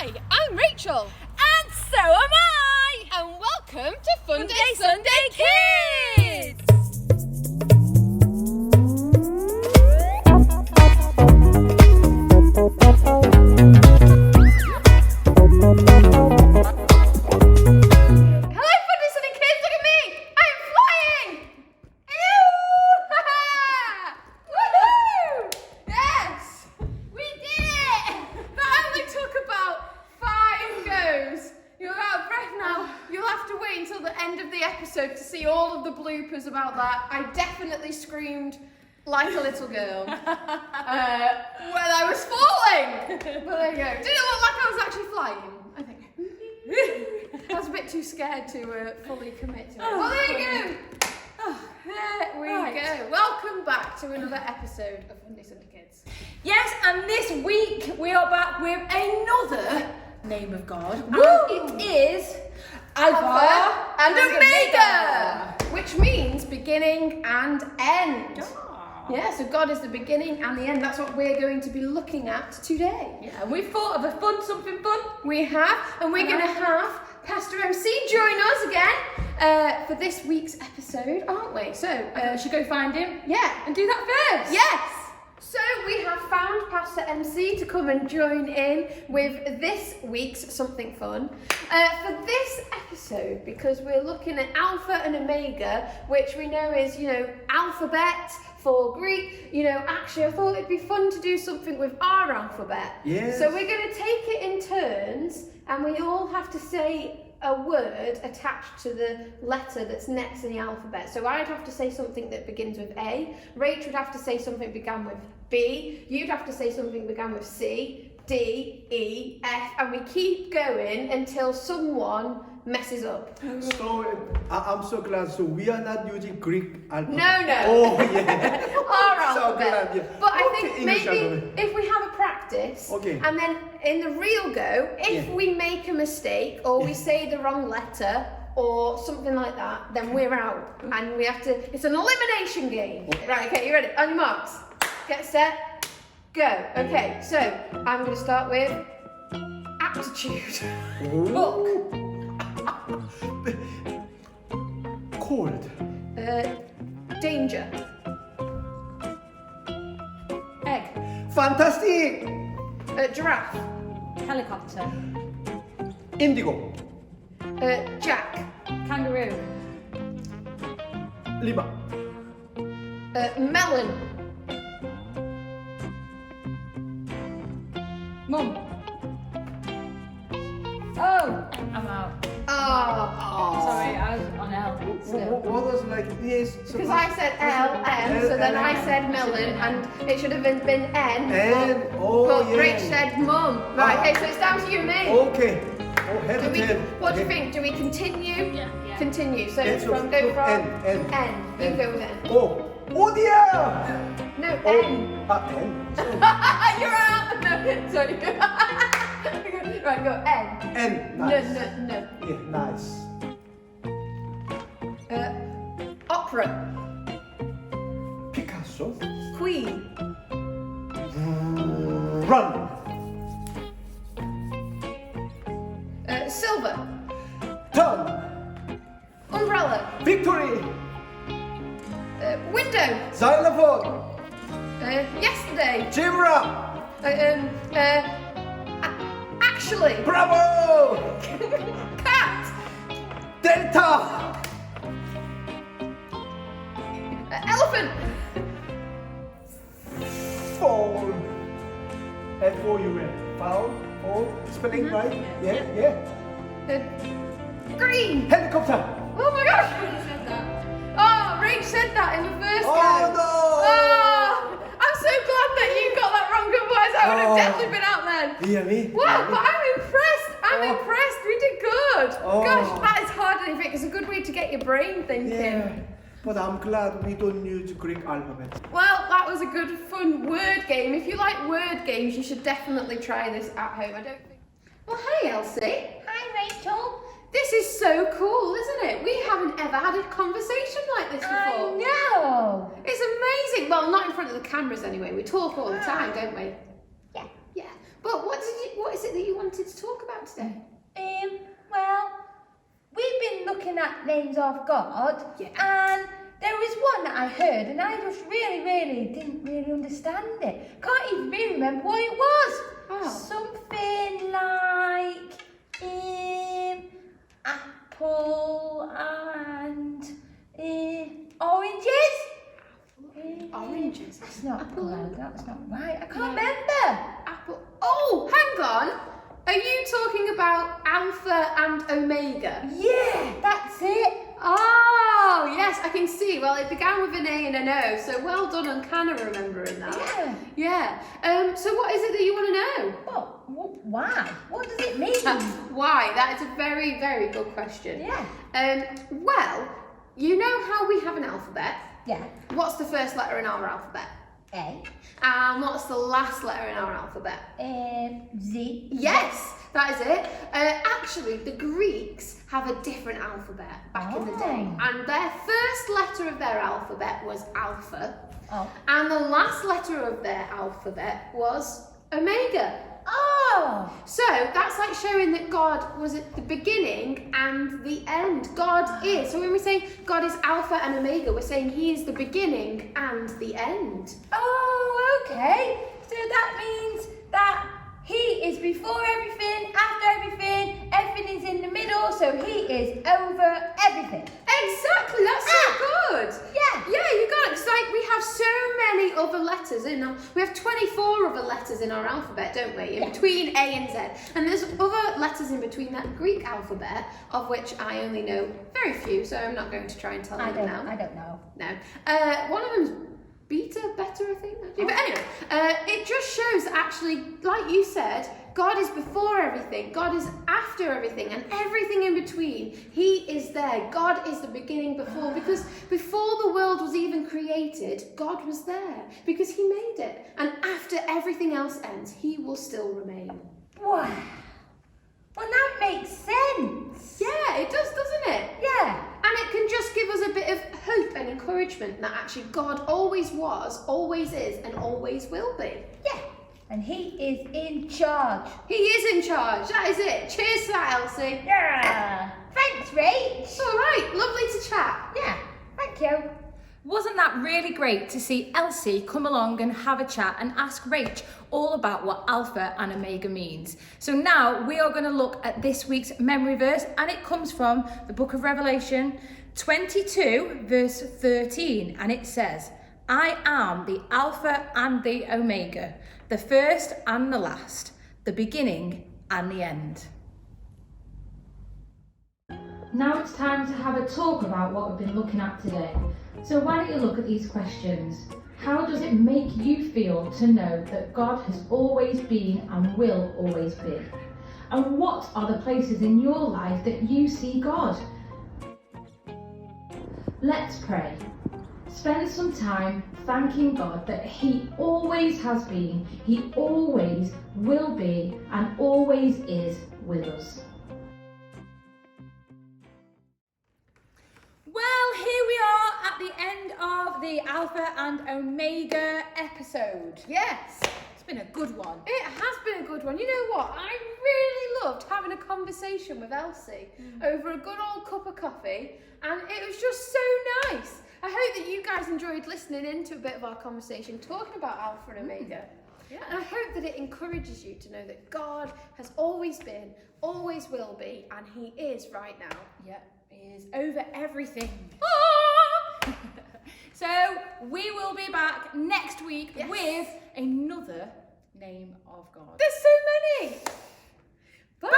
Hi, I'm Rachel. And so am I! And welcome to FUNDAY Sunday Kids! Hello FUNDAY Sunday Kids, look at me! I'm flying! Woohoo! Yes! We did it! That only took about 5 goes. You're out of breath now. You'll have to wait until the end of the episode to see all of the bloopers about that. I definitely screamed like a little girl when I was falling. But there you go. Did it look like I was actually flying? I think. I was a bit too scared to fully commit to it. Well, there you go. There we go. Welcome back to another episode of FUNDAY Sunday Kids. Yes, and this week we are back with another name of God. Woo! And it is Alpha and Omega, which means beginning and end. Yeah, so God is the beginning and the end. That's what we're going to be looking at today. Yeah, and we've thought of something fun. We have, and we're going to have Pastor MC join us again for this week's episode, aren't we? So, Should go find him. yeah. And do that first. Yes! So we have found Pastor MC to come and join in with this week's Something Fun. For this episode, because we're looking at Alpha and Omega, which we know is, alphabet for Greek. Actually I thought it'd be fun to do something with our alphabet. Yes. So we're going to take it in turns and we all have to say a word attached to the letter that's next in the alphabet. So I'd have to say something that begins with A. Rach would have to say something began with B. You'd have to say something began with C, D, E, F, and we keep going until someone messes up. So I'm so glad. So we are not using Greek alphabet. No. Oh yeah. Our So alphabet. glad, yeah. But I Okay, think English maybe alphabet. if we have a practice, Okay. and then in the real go, if we make a mistake or we say the wrong letter or something like that, then we're out. And we have to, it's an elimination game. Right, okay, you ready? On your marks. Get set, go. Okay, so I'm going to start with aptitude. Book. Cold. Danger. Egg. Fantastic. Giraffe. Helicopter. Indigo. Jack. Kangaroo. Lima. Melon. Mum. Oh, I'm out. Oh. Sorry, I was on L. What was like yes? Because I said L, M, so then I said melon, and it should have been N. N. Oh, but yeah. Rach said mum. Right, okay, so it's down to you and me. Okay. Oh, head Do to we, head. what do you Okay. think? Do we continue? Yeah. Continue. So Yes, go so from N. N. You go with N. Oh. Oh dear. No, Oh. N. N. You're out. No, sorry. Right, go N. N. Nice. No. Yeah, nice. Opera. Picasso. Queen. Run. Silver. Turn. Umbrella. Victory. Window. Xylophone. Yesterday. Zebra. Actually. Bravo. Cat. Delta. Elephant. Fall. F-O-U-L. Foul. Fall. Spelling right? Yeah. Green. Helicopter. Oh my gosh. Oh, Rach said that in the first Oh go. no. Oh, I'm so glad that you got that wrong, otherwise I would have Oh. definitely been out then. Yeah, me. Wow, but I'm impressed. I'm Oh. impressed. We did good. Oh. Gosh, that is harder than you think. It's a good way to get your brain thinking. Yeah. But I'm glad we don't use Greek alphabet. Well, that was a good, fun word game. If you like word games, you should definitely try this at home. I don't think. Well, hi, Elsie. Hi, Rachel. This is so cool, isn't it? We haven't ever had a conversation like this before. I know. It's amazing. Well, not in front of the cameras anyway. We talk all the time, don't we? Yeah. Yeah. But what is it that you wanted to talk today? Well, we've been looking at names of God, Yeah. and there was one that I heard, and I just really didn't really understand it. Can't even really remember what it was. Oh. Something like apple and oranges. Oranges. That's not Apple and- right. That's not right. I can't No. remember. Apple. Oh, hang on. Are you talking about Alpha and Omega? Yeah, that's it. Oh, yes, I can see. Well, it began with an A and an O, so well done on kind of remembering that. Yeah. Yeah. So what is it that you want to know? Well, why? What does it mean? Why? That is a very, very good question. Yeah. Well, you know how we have an alphabet? Yeah. What's the first letter in our alphabet? A. And what's the last letter in our alphabet? Z. Yes, that is it. Actually, the Greeks have a different alphabet back in the day. Oh. And their first letter of their alphabet was Alpha. Oh. And the last letter of their alphabet was Omega. Oh. So that's like showing that God was at the beginning and the end. God is. So when we say God is Alpha and Omega, we're saying He is the beginning and the end. Oh, okay. So that means that He is before everything, after everything, everything is in the middle, so He is over everything. Exactly, that's so good. Yeah. Yeah, you got it. It's like we have so many other letters in our, we have 24 other letters in our alphabet, don't we? In between A and Z. And there's other letters in between that Greek alphabet, of which I only know very few, so I'm not going to try and tell you now. I don't know. No. One of them's beta, better, I think. Actually. But anyway, it just shows that actually, like you said, God is before everything, God is after everything, and everything in between. He is there. God is the beginning before, because before the world was even created, God was there, because He made it. And after everything else ends, He will still remain. Wow. Well, that makes sense. Yeah, it does, doesn't it? Yeah. And it can just give us a bit of hope and encouragement that actually God always was, always is, and always will be. Yeah. And He is in charge. He is in charge. That is it. Cheers to that, Elsie. Yeah. Thanks, Rach. It's all right. Lovely to chat. Yeah. Thank you. Wasn't that really great to see Elsie come along and have a chat and ask Rach all about what Alpha and Omega means? So now we are going to look at this week's memory verse, and it comes from the book of Revelation 22 verse 13, and it says, I am the Alpha and the Omega, the first and the last, the beginning and the end. Now it's time to have a talk about what we've been looking at today. So why don't you look at these questions? How does it make you feel to know that God has always been and will always be? And what are the places in your life that you see God? Let's pray. Spend some time thanking God that He always has been, He always will be, and always is with us. Well, here we are at the end of the Alpha and Omega episode. Yes. It's been a good one. It has been a good one. You know what? I really loved having a conversation with Elsie over a good old cup of coffee, and it was just so nice. I hope that you guys enjoyed listening into a bit of our conversation, talking about Alpha and Omega. Yeah. And I hope that it encourages you to know that God has always been, always will be, and He is right now. Yeah, He is over everything. Ah! So we will be back next week Yes. with another name of God. There's so many. Bye.